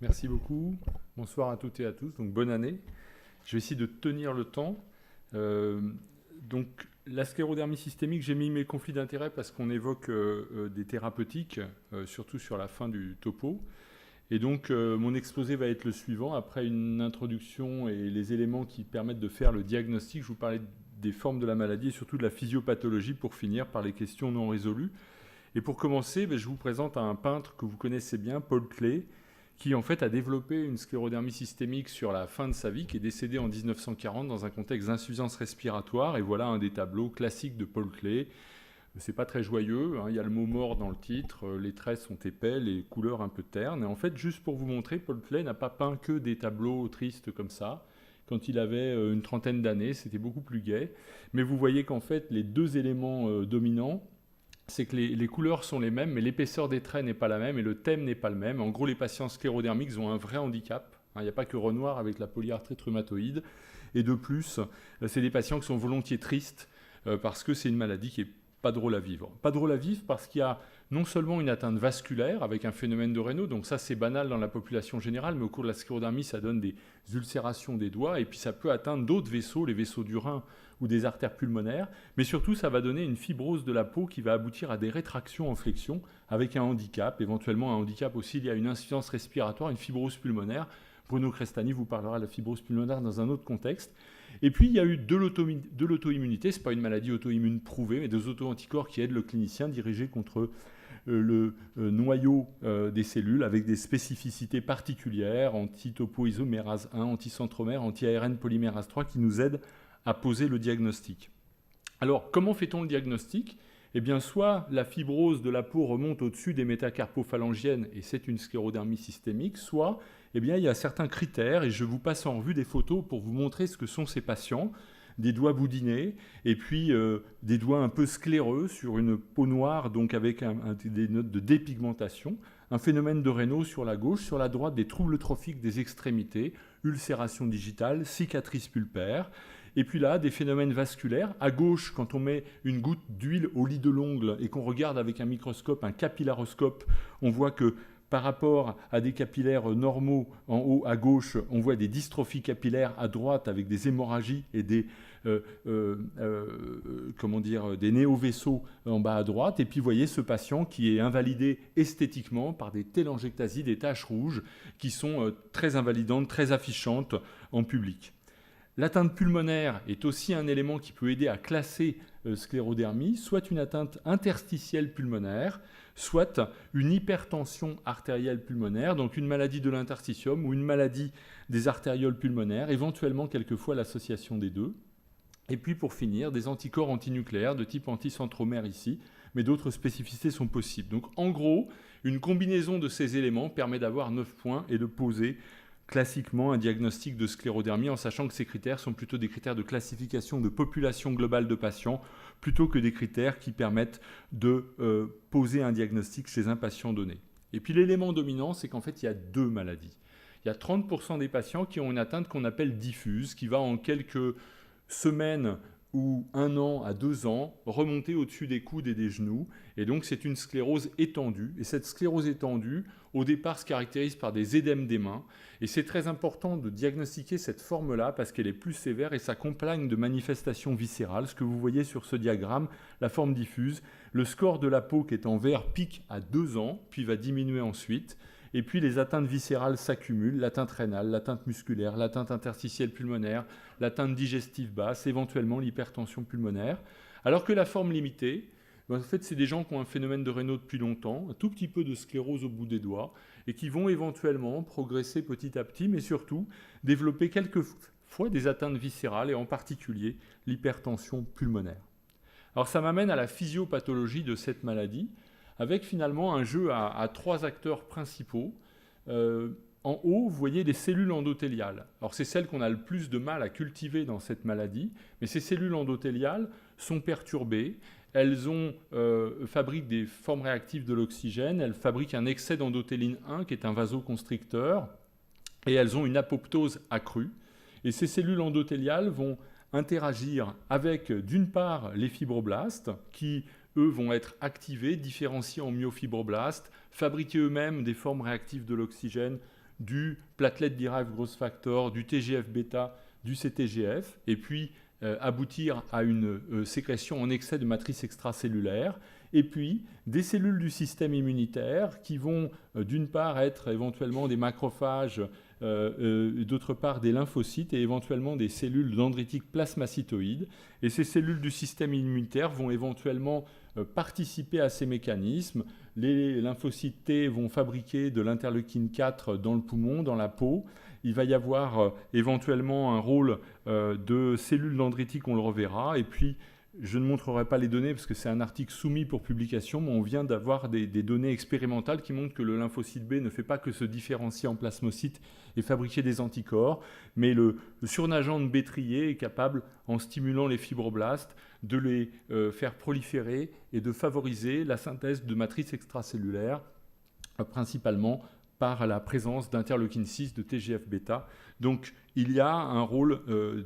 Merci beaucoup. Bonsoir à toutes et à tous. Donc, bonne année. Je vais essayer de tenir le temps. Donc, la sclérodermie systémique, j'ai mis mes conflits d'intérêts parce qu'on évoque des thérapeutiques, surtout sur la fin du topo. Et donc, mon exposé va être le suivant. Après une introduction et les éléments qui permettent de faire le diagnostic, je vous parlais des formes de la maladie et surtout de la physiopathologie pour finir par les questions non résolues. Et pour commencer, je vous présente un peintre que vous connaissez bien, Paul Klee, qui en fait a développé une sclérodermie systémique sur la fin de sa vie, qui est décédé en 1940 dans un contexte d'insuffisance respiratoire. Et voilà un des tableaux classiques de Paul Klee. C'est pas très joyeux, hein. Il y a le mot mort dans le titre, les traits sont épais, les couleurs un peu ternes. Et en fait, juste pour vous montrer, Paul Klee n'a pas peint que des tableaux tristes comme ça. Quand il avait une trentaine d'années, c'était beaucoup plus gai. Mais vous voyez qu'en fait, les deux éléments dominants, c'est que les couleurs sont les mêmes, mais l'épaisseur des traits n'est pas la même et le thème n'est pas le même. En gros, les patients sclérodermiques ont un vrai handicap. Il n'y a pas que Renoir avec la polyarthrite rhumatoïde. Et de plus, c'est des patients qui sont volontiers tristes parce que c'est une maladie qui est pas drôle à vivre. Pas drôle à vivre parce qu'il y a non seulement une atteinte vasculaire avec un phénomène de Raynaud, donc ça c'est banal dans la population générale, mais au cours de la sclérodermie, ça donne des ulcérations des doigts, et puis ça peut atteindre d'autres vaisseaux, les vaisseaux du rein ou des artères pulmonaires, mais surtout ça va donner une fibrose de la peau qui va aboutir à des rétractions en flexion avec un handicap, éventuellement un handicap aussi lié à une insuffisance respiratoire, une fibrose pulmonaire. Bruno Crestani vous parlera de la fibrose pulmonaire dans un autre contexte. Et puis, il y a eu de l'auto-immunité. Ce n'est pas une maladie auto-immune prouvée, mais des auto-anticorps qui aident le clinicien dirigé contre le noyau des cellules avec des spécificités particulières, anti-topoisomérase 1, anti-centromère, anti-ARN polymérase 3, qui nous aident à poser le diagnostic. Alors, comment fait-on le diagnostic ? Eh bien, soit la fibrose de la peau remonte au-dessus des métacarpophalangiennes, et c'est une sclérodermie systémique, soit eh bien, il y a certains critères, et je vous passe en revue des photos pour vous montrer ce que sont ces patients. Des doigts boudinés, et puis des doigts un peu scléreux sur une peau noire, donc avec des notes de dépigmentation, un phénomène de Raynaud sur la gauche, sur la droite des troubles trophiques des extrémités, ulcération digitale, cicatrice pulpaire, et puis là, des phénomènes vasculaires. À gauche, quand on met une goutte d'huile au lit de l'ongle et qu'on regarde avec un microscope, un capillaroscope, on voit que par rapport à des capillaires normaux en haut à gauche, on voit des dystrophies capillaires à droite avec des hémorragies et des néovaisseaux en bas à droite. Et puis vous voyez ce patient qui est invalidé esthétiquement par des télangiectasies, des taches rouges qui sont très invalidantes, très affichantes en public. L'atteinte pulmonaire est aussi un élément qui peut aider à classer sclérodermie, soit une atteinte interstitielle pulmonaire, soit une hypertension artérielle pulmonaire, donc une maladie de l'interstitium ou une maladie des artérioles pulmonaires, éventuellement quelquefois l'association des deux. Et puis pour finir, des anticorps antinucléaires de type anticentromère ici, mais d'autres spécificités sont possibles. Donc en gros, une combinaison de ces éléments permet d'avoir 9 points et de poser classiquement un diagnostic de sclérodermie, en sachant que ces critères sont plutôt des critères de classification de population globale de patients, plutôt que des critères qui permettent de poser un diagnostic chez un patient donné. Et puis l'élément dominant, c'est qu'en fait, il y a deux maladies. Il y a 30% des patients qui ont une atteinte qu'on appelle diffuse, qui va en quelques semaines ou 1 an à 2 ans, remonter au-dessus des coudes et des genoux. Et donc, c'est une sclérose étendue. Et cette sclérose étendue, au départ, se caractérise par des édèmes des mains. Et c'est très important de diagnostiquer cette forme-là parce qu'elle est plus sévère et s'accompagne de manifestations viscérales. Ce que vous voyez sur ce diagramme, la forme diffuse, le score de la peau qui est en vert pique à 2 ans, puis va diminuer ensuite. Et puis les atteintes viscérales s'accumulent, l'atteinte rénale, l'atteinte musculaire, l'atteinte interstitielle pulmonaire, l'atteinte digestive basse, éventuellement l'hypertension pulmonaire. Alors que la forme limitée, en fait, c'est des gens qui ont un phénomène de Raynaud depuis longtemps, un tout petit peu de sclérose au bout des doigts, et qui vont éventuellement progresser petit à petit, mais surtout développer quelquefois des atteintes viscérales, et en particulier l'hypertension pulmonaire. Alors ça m'amène à la physiopathologie de cette maladie, avec finalement un jeu à 3 acteurs principaux. En haut, vous voyez des cellules endothéliales. Alors c'est celles qu'on a le plus de mal à cultiver dans cette maladie, mais ces cellules endothéliales sont perturbées. Elles fabriquent des formes réactives de l'oxygène, elles fabriquent un excès d'endothéline 1 qui est un vasoconstricteur, et elles ont une apoptose accrue. Et ces cellules endothéliales vont interagir avec, d'une part, les fibroblastes qui eux vont être activés, différenciés en myofibroblastes, fabriquer eux-mêmes des formes réactives de l'oxygène, du platelet derived growth factor, du TGF-bêta, du CTGF, et puis aboutir à une sécrétion en excès de matrice extracellulaire, et puis des cellules du système immunitaire qui vont d'une part être éventuellement des macrophages, d'autre part des lymphocytes et éventuellement des cellules dendritiques plasmacytoïdes. Et ces cellules du système immunitaire vont éventuellement participer à ces mécanismes. Les lymphocytes T vont fabriquer de l'interleukine 4 dans le poumon, dans la peau. Il va y avoir éventuellement un rôle de cellules dendritiques, on le reverra. Et puis, je ne montrerai pas les données parce que c'est un article soumis pour publication, mais on vient d'avoir des données expérimentales qui montrent que le lymphocyte B ne fait pas que se différencier en plasmocytes et fabriquer des anticorps, mais le surnageant de Bétrier est capable, en stimulant les fibroblastes, de les faire proliférer et de favoriser la synthèse de matrices extracellulaires, principalement par la présence d'interleukine 6 de TGF-bêta. Donc, il y a un rôle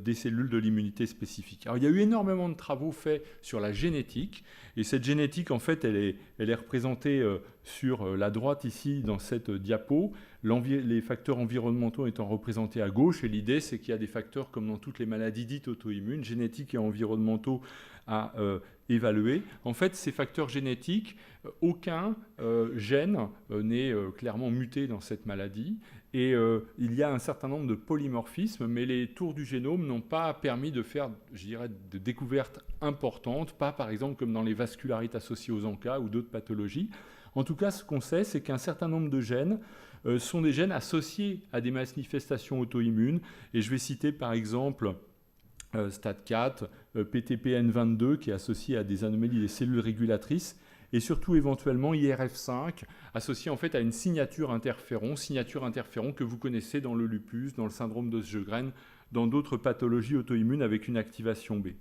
des cellules de l'immunité spécifique. Alors, il y a eu énormément de travaux faits sur la génétique. Et cette génétique, en fait, elle est représentée sur la droite ici, dans cette diapo. Les facteurs environnementaux étant représentés à gauche. Et l'idée, c'est qu'il y a des facteurs, comme dans toutes les maladies dites auto-immunes, génétiques et environnementaux à évaluer. En fait, ces facteurs génétiques, aucun gène n'est clairement muté dans cette maladie. Et il y a un certain nombre de polymorphismes, mais les tours du génome n'ont pas permis de faire, je dirais, de découvertes importantes, pas par exemple comme dans les vascularites associées aux ANCA ou d'autres pathologies. En tout cas, ce qu'on sait, c'est qu'un certain nombre de gènes sont des gènes associés à des manifestations auto-immunes. Et je vais citer par exemple STAT4, PTPN22 qui est associé à des anomalies des cellules régulatrices, et surtout éventuellement IRF5, associé en fait à une signature interféron que vous connaissez dans le lupus, dans le syndrome de Sjögren, dans d'autres pathologies auto-immunes avec une activation B.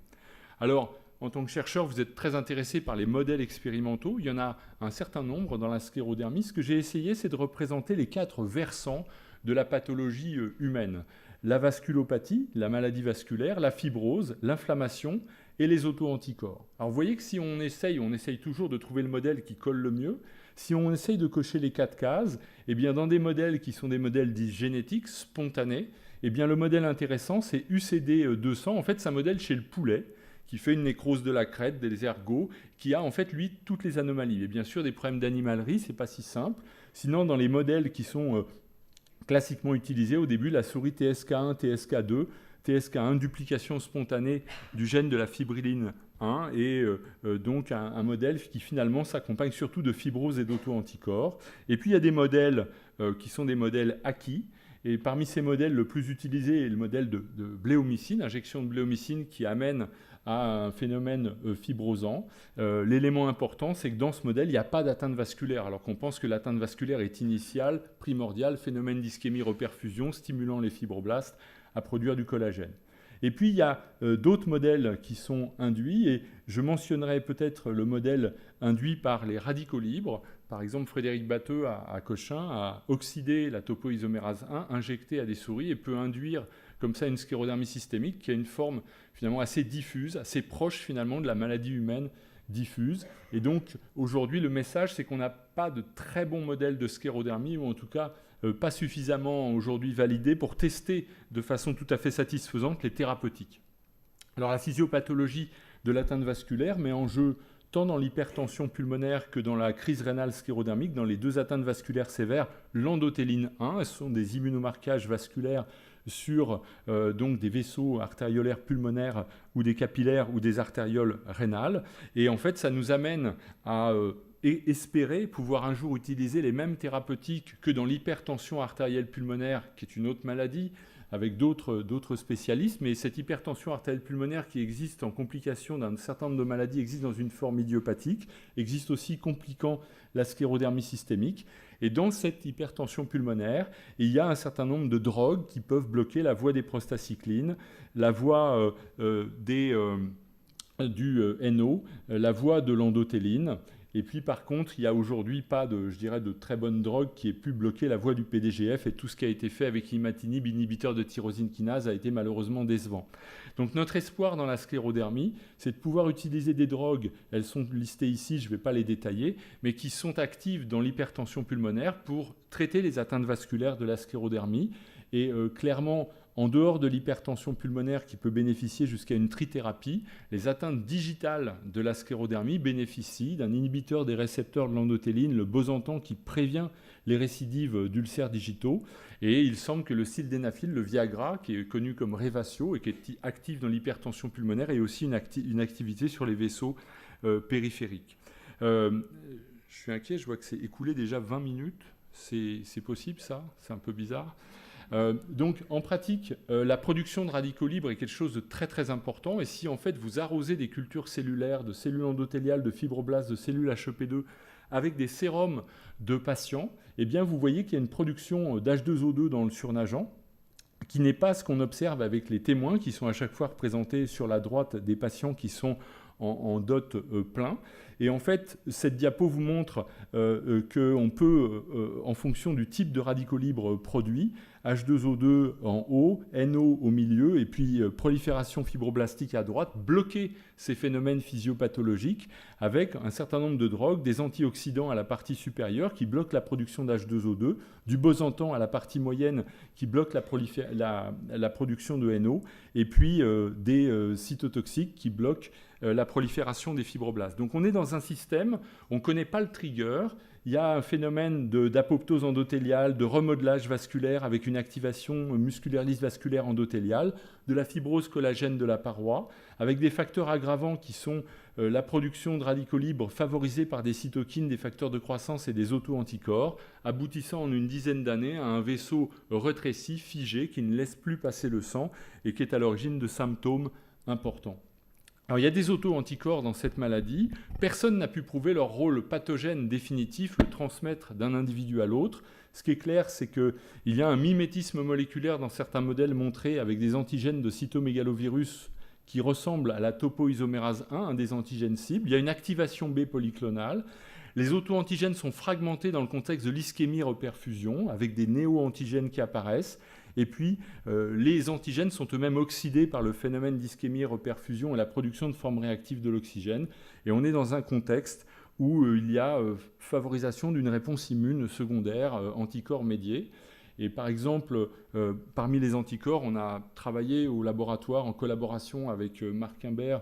Alors, en tant que chercheur, vous êtes très intéressé par les modèles expérimentaux. Il y en a un certain nombre dans la sclérodermie. Ce que j'ai essayé, c'est de représenter les 4 versants de la pathologie humaine. La vasculopathie, la maladie vasculaire, la fibrose, l'inflammation et les auto-anticorps. Alors vous voyez que si on essaye toujours de trouver le modèle qui colle le mieux. Si on essaye de cocher les 4 cases, eh bien dans des modèles qui sont des modèles dits génétiques, spontanés, eh bien le modèle intéressant, c'est UCD200. En fait, c'est un modèle chez le poulet qui fait une nécrose de la crête, des ergots, qui a en fait, lui, toutes les anomalies. Et bien sûr, des problèmes d'animalerie, c'est pas si simple. Sinon, dans les modèles qui sont classiquement utilisés, au début, la souris TSK1, TSK2, TSK1, duplication spontanée du gène de la fibrilline 1, et donc un modèle qui finalement s'accompagne surtout de fibrose et d'auto-anticorps. Et puis il y a des modèles qui sont des modèles acquis, et parmi ces modèles, le plus utilisé est le modèle de bléomycine, injection de bléomycine qui amène à un phénomène fibrosant. L'élément important, c'est que dans ce modèle, il n'y a pas d'atteinte vasculaire, alors qu'on pense que l'atteinte vasculaire est initiale, primordiale, phénomène d'ischémie-reperfusion, stimulant les fibroblastes à produire du collagène. Et puis, il y a d'autres modèles qui sont induits, et je mentionnerai peut-être le modèle induit par les radicaux libres. Par exemple, Frédéric Batteux à Cochin a oxydé la topoisomérase 1, injectée à des souris, et peut induire comme ça une sclérodermie systémique qui a une forme finalement assez diffuse, assez proche finalement de la maladie humaine diffuse. Et donc, aujourd'hui, le message, c'est qu'on n'a pas de très bons modèles de sclérodermie, ou en tout cas pas suffisamment aujourd'hui validés pour tester de façon tout à fait satisfaisante les thérapeutiques. Alors, la physiopathologie de l'atteinte vasculaire met en jeu tant dans l'hypertension pulmonaire que dans la crise rénale sclérodermique, dans les 2 atteintes vasculaires sévères, l'endothéline 1, ce sont des immunomarquages vasculaires sur donc des vaisseaux artériolaires pulmonaires ou des capillaires ou des artérioles rénales. Et en fait, ça nous amène à espérer pouvoir un jour utiliser les mêmes thérapeutiques que dans l'hypertension artérielle pulmonaire, qui est une autre maladie, avec d'autres spécialistes, mais cette hypertension artérielle pulmonaire qui existe en complication d'un certain nombre de maladies existe dans une forme idiopathique, existe aussi compliquant la sclérodermie systémique. Et dans cette hypertension pulmonaire, il y a un certain nombre de drogues qui peuvent bloquer la voie des prostacyclines, la voie des du NO, la voie de l'endothéline. Et puis par contre, il n'y a aujourd'hui pas de, je dirais, de très bonne drogue qui ait pu bloquer la voie du PDGF, et tout ce qui a été fait avec l'imatinib, inhibiteur de tyrosine kinase, a été malheureusement décevant. Donc notre espoir dans la sclérodermie, c'est de pouvoir utiliser des drogues, elles sont listées ici, je ne vais pas les détailler, mais qui sont actives dans l'hypertension pulmonaire pour traiter les atteintes vasculaires de la sclérodermie. Et clairement, en dehors de l'hypertension pulmonaire qui peut bénéficier jusqu'à une trithérapie, les atteintes digitales de la sclérodermie bénéficient d'un inhibiteur des récepteurs de l'endothéline, le bosantan, qui prévient les récidives d'ulcères digitaux. Et il semble que le sildenafil, le Viagra, qui est connu comme Revatio et qui est actif dans l'hypertension pulmonaire, ait aussi une activité sur les vaisseaux périphériques. Je suis inquiet, je vois que c'est écoulé déjà 20 minutes. C'est possible ça? C'est un peu bizarre. Donc en pratique, la production de radicaux libres est quelque chose de très très important, et si en fait vous arrosez des cultures cellulaires, de cellules endothéliales, de fibroblastes, de cellules HEP2 avec des sérums de patients, eh bien vous voyez qu'il y a une production d'H2O2 dans le surnageant, qui n'est pas ce qu'on observe avec les témoins qui sont à chaque fois représentés sur la droite des patients qui sont en dot plein. Et en fait, cette diapo vous montre qu'on peut, en fonction du type de radicaux libres produits, H2O2 en haut, NO au milieu, et puis prolifération fibroblastique à droite, bloquer ces phénomènes physiopathologiques avec un certain nombre de drogues, des antioxydants à la partie supérieure qui bloquent la production d'H2O2, du bosantan à la partie moyenne qui bloque la production de NO, et puis des cytotoxiques qui bloquent la prolifération des fibroblastes. Donc on est dans un système, on ne connaît pas le trigger, il y a un phénomène d'apoptose endothéliale, de remodelage vasculaire avec une activation musculaire lisse vasculaire endothéliale, de la fibrose collagène de la paroi, avec des facteurs aggravants qui sont la production de radicaux libres favorisés par des cytokines, des facteurs de croissance et des auto-anticorps, aboutissant en une dizaine d'années à un vaisseau rétréci, figé, qui ne laisse plus passer le sang et qui est à l'origine de symptômes importants. Alors, il y a des auto-anticorps dans cette maladie. Personne n'a pu prouver leur rôle pathogène définitif, le transmettre d'un individu à l'autre. Ce qui est clair, c'est qu'il y a un mimétisme moléculaire dans certains modèles montrés avec des antigènes de cytomégalovirus qui ressemblent à la topoisomérase 1, un des antigènes cibles. Il y a une activation B polyclonale. Les auto-antigènes sont fragmentés dans le contexte de l'ischémie-reperfusion, avec des néo-antigènes qui apparaissent. Et puis, les antigènes sont eux-mêmes oxydés par le phénomène d'ischémie-reperfusion et la production de formes réactives de l'oxygène. Et on est dans un contexte où il y a favorisation d'une réponse immune secondaire, anticorps médiés. Et par exemple, parmi les anticorps, on a travaillé au laboratoire en collaboration avec Marc Imbert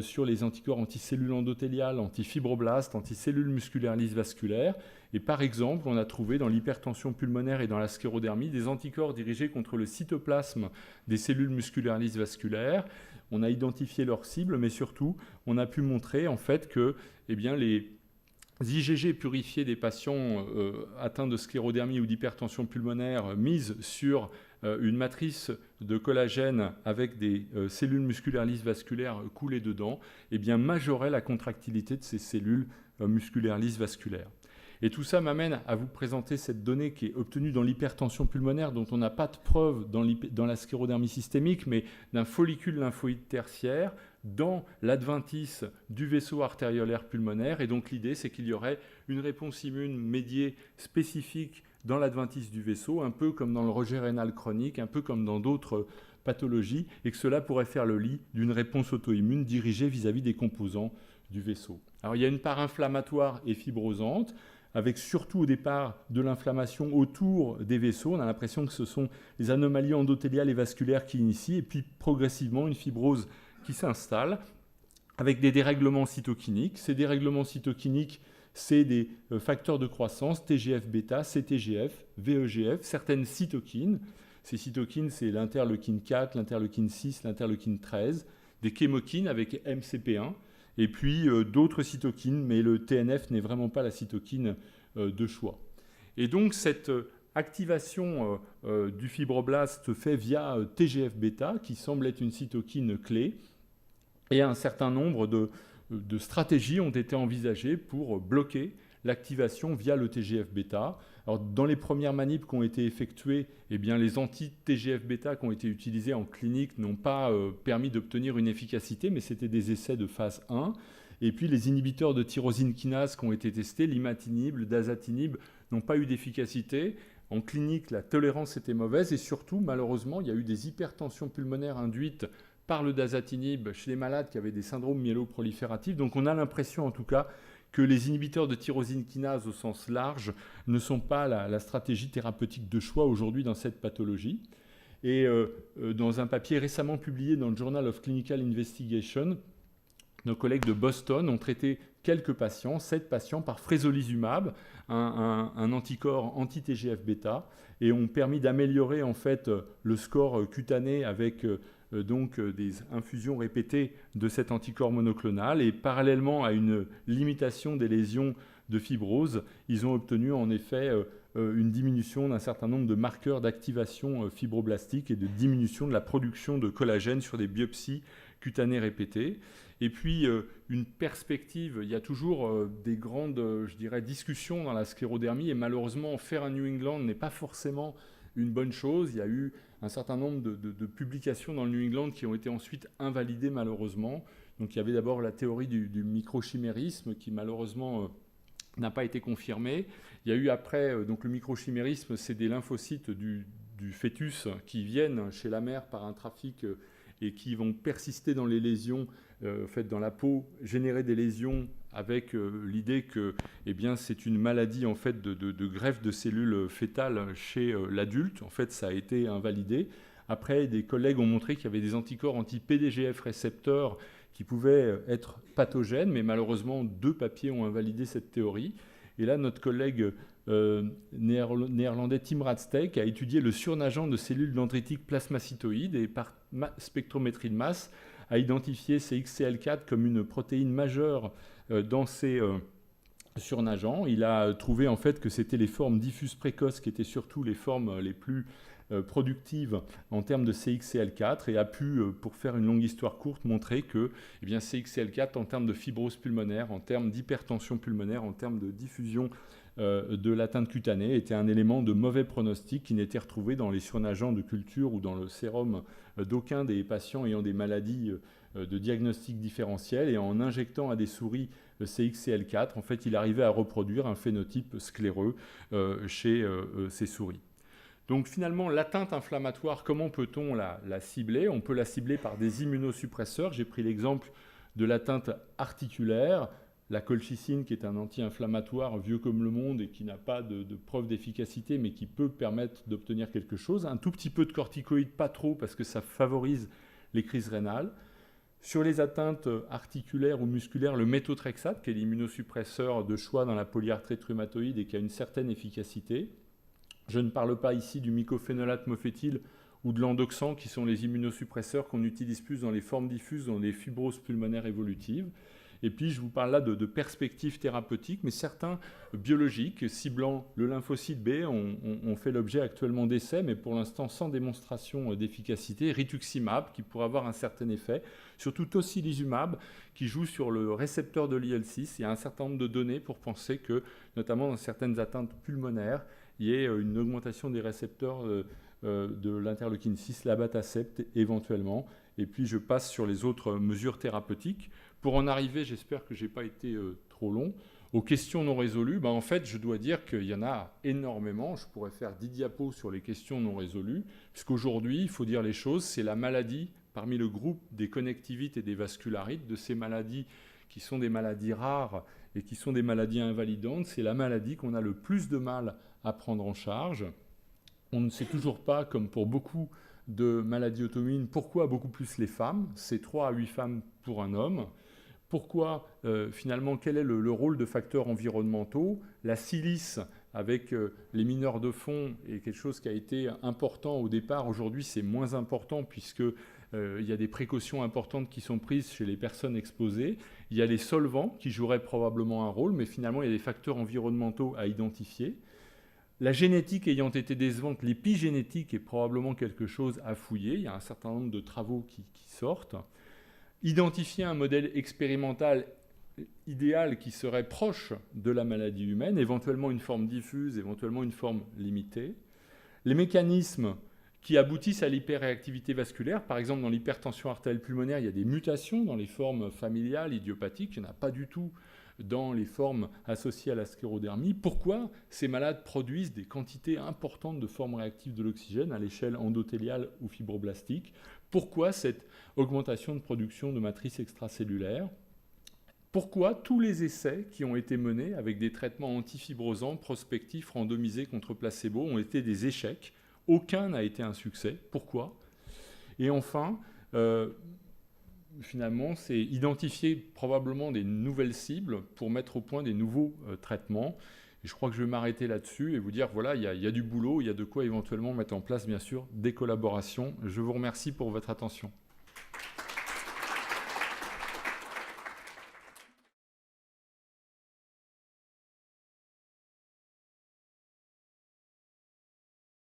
sur les anticorps anticellules endothéliales, antifibroblastes, anticellules musculaires lisses vasculaires. Et par exemple, on a trouvé dans l'hypertension pulmonaire et dans la sclérodermie des anticorps dirigés contre le cytoplasme des cellules musculaires lisses vasculaires. On a identifié leur cible, mais surtout, on a pu montrer en fait que les IgG purifiés des patients atteints de sclérodermie ou d'hypertension pulmonaire mises sur une matrice de collagène avec des cellules musculaires lisses vasculaires coulées dedans, majoraient la contractilité de ces cellules musculaires lisses vasculaires. Et tout ça m'amène à vous présenter cette donnée qui est obtenue dans l'hypertension pulmonaire, dont on n'a pas de preuve dans la sclérodermie systémique, mais d'un follicule lymphoïde tertiaire dans l'adventice du vaisseau artériolaire pulmonaire. Et donc l'idée, c'est qu'il y aurait une réponse immune médiée spécifique dans l'adventice du vaisseau, un peu comme dans le rejet rénal chronique, un peu comme dans d'autres pathologies, et que cela pourrait faire le lit d'une réponse auto-immune dirigée vis-à-vis des composants du vaisseau. Alors il y a une part inflammatoire et fibrosante, avec surtout au départ de l'inflammation autour des vaisseaux. On a l'impression que ce sont les anomalies endothéliales et vasculaires qui initient, et puis progressivement une fibrose qui s'installe avec des dérèglements cytokiniques. Ces dérèglements cytokiniques, c'est des facteurs de croissance, TGF-bêta, CTGF, VEGF, certaines cytokines. Ces cytokines, c'est l'interleukine 4, l'interleukine 6, l'interleukine 13, des chémokines avec MCP1, et puis d'autres cytokines, mais le TNF n'est vraiment pas la cytokine de choix. Et donc cette activation du fibroblaste se fait via TGF-bêta, qui semble être une cytokine clé, et un certain nombre de stratégies ont été envisagées pour bloquer l'activation via le TGF-bêta, Alors, dans les premières manips qui ont été effectuées, eh bien, les anti-TGF-bêta qui ont été utilisés en clinique n'ont pas permis d'obtenir une efficacité, mais c'était des essais de phase 1. Et puis, les inhibiteurs de tyrosine kinase qui ont été testés, l'imatinib, le dasatinib, n'ont pas eu d'efficacité. En clinique, la tolérance était mauvaise et surtout, malheureusement, il y a eu des hypertensions pulmonaires induites par le dasatinib chez les malades qui avaient des syndromes myéloprolifératifs. Donc, on a l'impression, en tout cas, que les inhibiteurs de tyrosine kinase au sens large ne sont pas la stratégie thérapeutique de choix aujourd'hui dans cette pathologie. Et dans un papier récemment publié dans le Journal of Clinical Investigation, nos collègues de Boston ont traité quelques patients, 7 patients, par frésolizumab, un anticorps anti-TGF-bêta, et ont permis d'améliorer en fait le score cutané avec donc des infusions répétées de cet anticorps monoclonal. Et parallèlement à une limitation des lésions de fibrose, ils ont obtenu en effet une diminution d'un certain nombre de marqueurs d'activation fibroblastique et de diminution de la production de collagène sur des biopsies cutanées répétées. Et puis, une perspective, il y a toujours des grandes, je dirais, discussions dans la sclérodermie, et malheureusement, faire un New England n'est pas forcément une bonne chose. Il y a eu un certain nombre de publications dans le New England qui ont été ensuite invalidées, malheureusement. Donc, il y avait d'abord la théorie du microchimérisme qui, malheureusement, n'a pas été confirmée. Il y a eu après, donc le microchimérisme, c'est des lymphocytes du fœtus qui viennent chez la mère par un trafic et qui vont persister dans les lésions, en fait, dans la peau, générer des lésions avec l'idée que eh bien, c'est une maladie en fait, de greffe de cellules fétales chez l'adulte. En fait, ça a été invalidé. Après, des collègues ont montré qu'il y avait des anticorps anti-PDGF récepteurs qui pouvaient être pathogènes, mais malheureusement, 2 papiers ont invalidé cette théorie. Et là, notre collègue néerlandais Tim Radsteek a étudié le surnageant de cellules dendritiques plasmacytoïdes et par spectrométrie de masse a identifié CXCL4 comme une protéine majeure dans ces surnageants. Il a trouvé en fait que c'était les formes diffuses précoces qui étaient surtout les formes les plus productives en termes de CXCL4 et a pu, pour faire une longue histoire courte, montrer que eh bien, CXCL4 en termes de fibrose pulmonaire, en termes d'hypertension pulmonaire, en termes de diffusion de l'atteinte cutanée était un élément de mauvais pronostic qui n'était retrouvé dans les surnageants de culture ou dans le sérum d'aucun des patients ayant des maladies de diagnostic différentiel. Et en injectant à des souris CXCL4, en fait, il arrivait à reproduire un phénotype scléreux chez ces souris. Donc finalement, l'atteinte inflammatoire, comment peut-on la cibler? On peut la cibler par des immunosuppresseurs. J'ai pris l'exemple de l'atteinte articulaire. La colchicine, qui est un anti-inflammatoire vieux comme le monde et qui n'a pas de preuve d'efficacité, mais qui peut permettre d'obtenir quelque chose. Un tout petit peu de corticoïdes, pas trop, parce que ça favorise les crises rénales. Sur les atteintes articulaires ou musculaires, le méthotrexate, qui est l'immunosuppresseur de choix dans la polyarthrite rhumatoïde et qui a une certaine efficacité. Je ne parle pas ici du mycophénolate mofétyle ou de l'endoxan, qui sont les immunosuppresseurs qu'on utilise plus dans les formes diffuses, dans les fibroses pulmonaires évolutives. Et puis, je vous parle là de perspectives thérapeutiques, mais certains biologiques, ciblant le lymphocyte B, ont fait l'objet actuellement d'essais, mais pour l'instant sans démonstration d'efficacité. Rituximab, qui pourrait avoir un certain effet, surtout tocilizumab, qui joue sur le récepteur de l'IL-6. Il y a un certain nombre de données pour penser que, notamment dans certaines atteintes pulmonaires, il y ait une augmentation des récepteurs de l'interleukine 6, l'abatacept éventuellement. Et puis, je passe sur les autres mesures thérapeutiques. Pour en arriver, j'espère que je n'ai pas été trop long, aux questions non résolues, en fait, je dois dire qu'il y en a énormément. Je pourrais faire 10 diapos sur les questions non résolues, puisqu'aujourd'hui, il faut dire les choses, c'est la maladie, parmi le groupe des connectivites et des vascularites, de ces maladies qui sont des maladies rares et qui sont des maladies invalidantes, c'est la maladie qu'on a le plus de mal à prendre en charge. On ne sait toujours pas, comme pour beaucoup de maladies auto-immunes, pourquoi beaucoup plus les femmes, c'est 3 à 8 femmes pour un homme. Pourquoi, finalement, quel est le rôle de facteurs environnementaux? La silice, avec les mineurs de fond, est quelque chose qui a été important au départ. Aujourd'hui, c'est moins important puisqu'il y a des précautions importantes qui sont prises chez les personnes exposées. Il y a les solvants qui joueraient probablement un rôle, mais finalement, il y a des facteurs environnementaux à identifier. La génétique ayant été décevante, l'épigénétique est probablement quelque chose à fouiller. Il y a un certain nombre de travaux qui sortent. Identifier un modèle expérimental idéale qui serait proche de la maladie humaine, éventuellement une forme diffuse, éventuellement une forme limitée. Les mécanismes qui aboutissent à l'hyperréactivité vasculaire, par exemple dans l'hypertension artérielle pulmonaire, il y a des mutations dans les formes familiales, idiopathiques, il n'y en a pas du tout dans les formes associées à la sclérodermie. Pourquoi ces malades produisent des quantités importantes de formes réactives de l'oxygène à l'échelle endothéliale ou fibroblastique? Pourquoi cette augmentation de production de matrices extracellulaires? Pourquoi tous les essais qui ont été menés avec des traitements antifibrosants prospectifs randomisés contre placebo ont été des échecs? Aucun n'a été un succès. Pourquoi? Et enfin, finalement, c'est identifier probablement des nouvelles cibles pour mettre au point des nouveaux traitements. Et je crois que je vais m'arrêter là-dessus et vous dire, voilà, il y a du boulot, il y a de quoi éventuellement mettre en place, bien sûr, des collaborations. Je vous remercie pour votre attention.